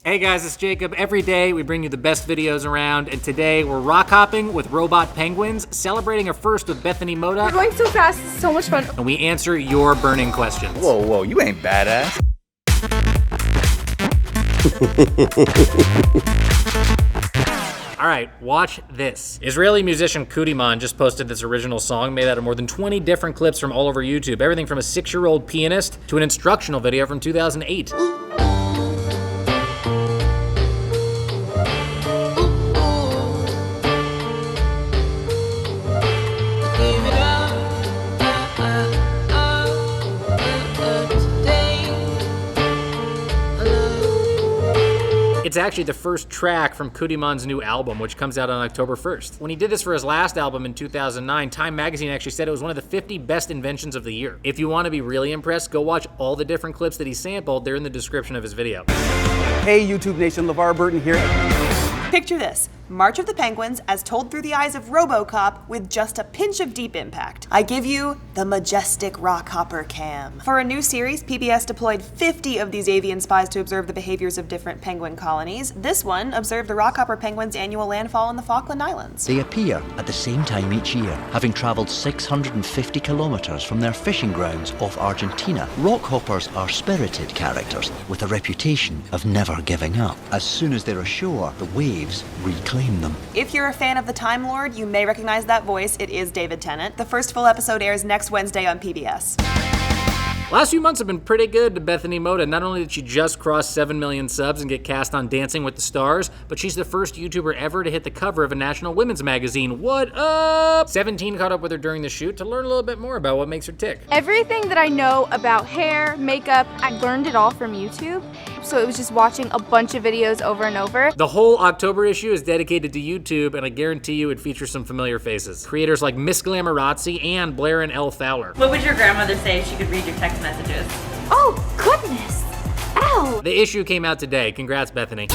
Hey guys, it's Jacob. Every day we bring you the best videos around, and today we're rock hopping with robot penguins, celebrating a first with Bethany Mota. We're going so fast, it's so much fun. And we answer your burning questions. Whoa, you ain't badass. All right, watch this. Israeli musician Kudiman just posted this original song made out of more than 20 different clips from all over YouTube. Everything from a 6-year-old pianist to an instructional video from 2008. It's actually the first track from Kudiman's new album, which comes out on October 1st. When he did this for his last album in 2009, Time magazine actually said it was one of the 50 best inventions of the year. If you want to be really impressed, go watch all the different clips that he sampled. They're in the description of his video. Hey YouTube Nation, LeVar Burton here. Picture this, March of the Penguins as told through the eyes of RoboCop with just a pinch of deep impact. I give you the majestic Rockhopper cam. For a new series, PBS deployed 50 of these avian spies to observe the behaviors of different penguin colonies. This one observed the Rockhopper penguin's annual landfall in the Falkland Islands. They appear at the same time each year, having travelled 650 kilometres from their fishing grounds off Argentina. Rockhoppers are spirited characters with a reputation of never giving up. As soon as they're ashore, the waves reclaim them. If you're a fan of the Time Lord, you may recognize that voice. It is David Tennant. The first full episode airs next Wednesday on PBS. Last few months have been pretty good to Bethany Mota. Not only did she just cross 7 million subs and get cast on Dancing with the Stars, but she's the first YouTuber ever to hit the cover of a national women's magazine. What up? 17 caught up with her during the shoot to learn a little bit more about what makes her tick. Everything that I know about hair, makeup, I learned it all from YouTube. So it was just watching a bunch of videos over and over. The whole October issue is dedicated to YouTube, and I guarantee you it features some familiar faces. Creators like Miss Glamorazzi and Blair and L. Fowler. What would your grandmother say if she could read your text messages? Oh, goodness. Ow. The issue came out today. Congrats, Bethany.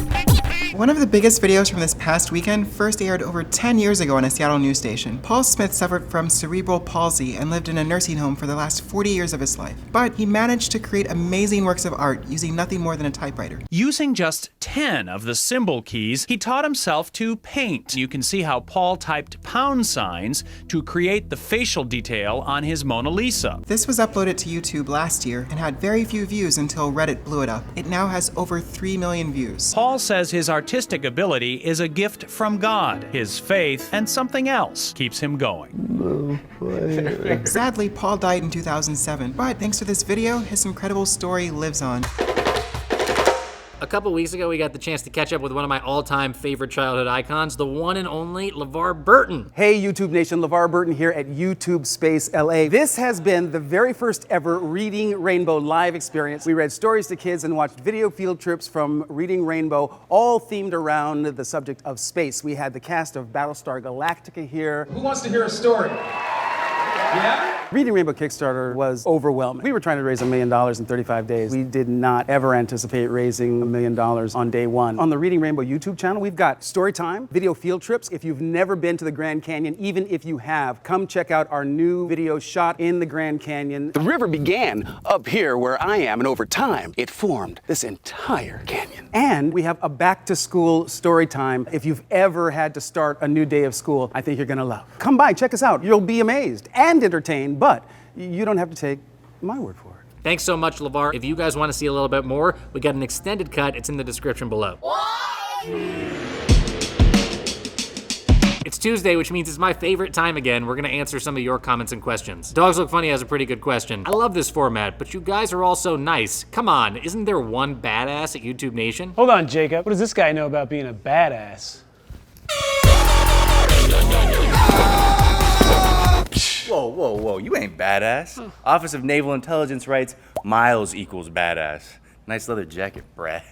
One of the biggest videos from this past weekend first aired over 10 years ago on a Seattle news station. Paul Smith suffered from cerebral palsy and lived in a nursing home for the last 40 years of his life. But he managed to create amazing works of art using nothing more than a typewriter. Using just 10 of the symbol keys, he taught himself to paint. You can see how Paul typed pound signs to create the facial detail on his Mona Lisa. This was uploaded to YouTube last year and had very few views until Reddit blew it up. It now has over 3 million views. Paul says his artistic ability is a gift from God. His faith and something else keeps him going. Sadly, Paul died in 2007, but thanks to this video, his incredible story lives on. A couple weeks ago, we got the chance to catch up with one of my all-time favorite childhood icons, the one and only LeVar Burton. Hey YouTube Nation, LeVar Burton here at YouTube Space LA. This has been the very first ever Reading Rainbow live experience. We read stories to kids and watched video field trips from Reading Rainbow, all themed around the subject of space. We had the cast of Battlestar Galactica here. Who wants to hear a story? Yeah? Reading Rainbow Kickstarter was overwhelming. We were trying to raise $1 million in 35 days. We did not ever anticipate raising $1 million on day one. On the Reading Rainbow YouTube channel, we've got story time, video field trips. If you've never been to the Grand Canyon, even if you have, come check out our new video shot in the Grand Canyon. The river began up here where I am, and over time, it formed this entire canyon. And we have a back to school story time. If you've ever had to start a new day of school, I think you're gonna love. Come by, check us out. You'll be amazed and entertained, but you don't have to take my word for it. Thanks so much, LeVar. If you guys want to see a little bit more, we got an extended cut. It's in the description below. It's Tuesday, which means it's my favorite time again. We're gonna answer some of your comments and questions. Dogs Look Funny has a pretty good question. I love this format, but you guys are all so nice. Come on, isn't there one badass at YouTube Nation? Hold on, Jacob. What does this guy know about being a badass? Whoa, you ain't badass. Office of Naval Intelligence writes, miles equals badass. Nice leather jacket, Brad.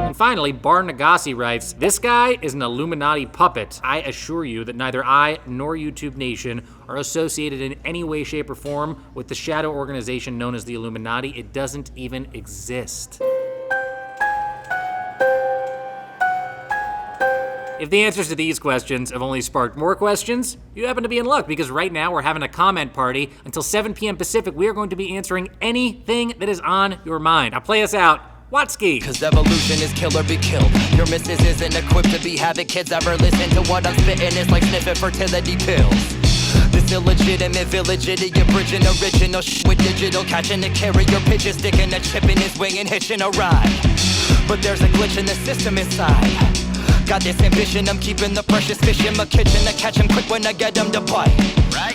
And finally, Bar Nagasi writes, this guy is an Illuminati puppet. I assure you that neither I nor YouTube Nation are associated in any way, shape, or form with the shadow organization known as the Illuminati. It doesn't even exist. If the answers to these questions have only sparked more questions, you happen to be in luck, because right now we're having a comment party. Until 7 p.m. Pacific, we are going to be answering anything that is on your mind. Now play us out. Watsky. Cause evolution is kill or be killed. Your missus isn't equipped to be having kids ever listen to what I'm spitting. It's like sniffing fertility pills. This illegitimate village idiot bridging original with digital, catching the carrier pigeon, sticking a chip in his wing and hitching a ride. But there's a glitch in the system inside. Got this ambition, I'm keeping the precious fish in my kitchen to catch him quick when I get him to bite. Right?